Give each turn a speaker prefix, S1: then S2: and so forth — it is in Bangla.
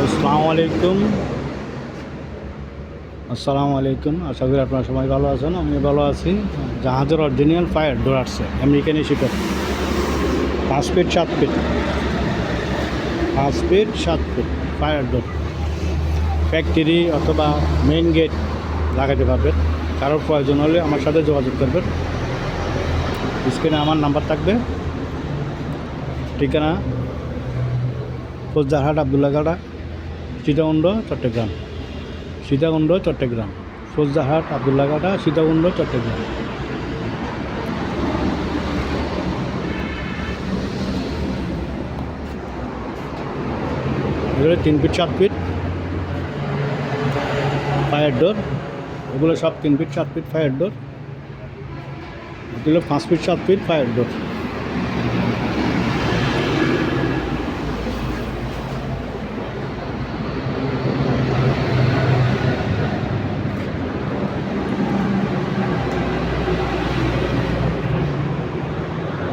S1: আসসালামু আলাইকুম। আশা করি আপনারা সবাই ভালো আছেন। আমি ভালো আছি। জাহাজের অরিজিনাল ফায়ার ডোর আসছে আমেরিকানি শিপের 5 feet 7 feet 5 feet 7 feet fire door factory অথবা মেইন গেট লাগাতে পারবেন। কারোর প্রয়োজন হলে আমার সাথে যোগাযোগ করবেন। স্ক্রিনে আমার নাম্বার থাকবে। ঠিকানা ফৌজদারহাট আবদুল্লাহগাড়া, সীতাকুণ্ড, চট্টগ্রাম। ফৌজদারহাট আবদুল্লাহগাড়া, সীতাকুণ্ড, চট্টগ্রাম। এগুলো 3 ফিট 7 ফিট ফায়ার ডোর। এগুলো সব 3 ফিট 7 ফিট ফায়ার ডোর। এগুলো 5 ফিট 7 ফিট ফায়ার ডোর।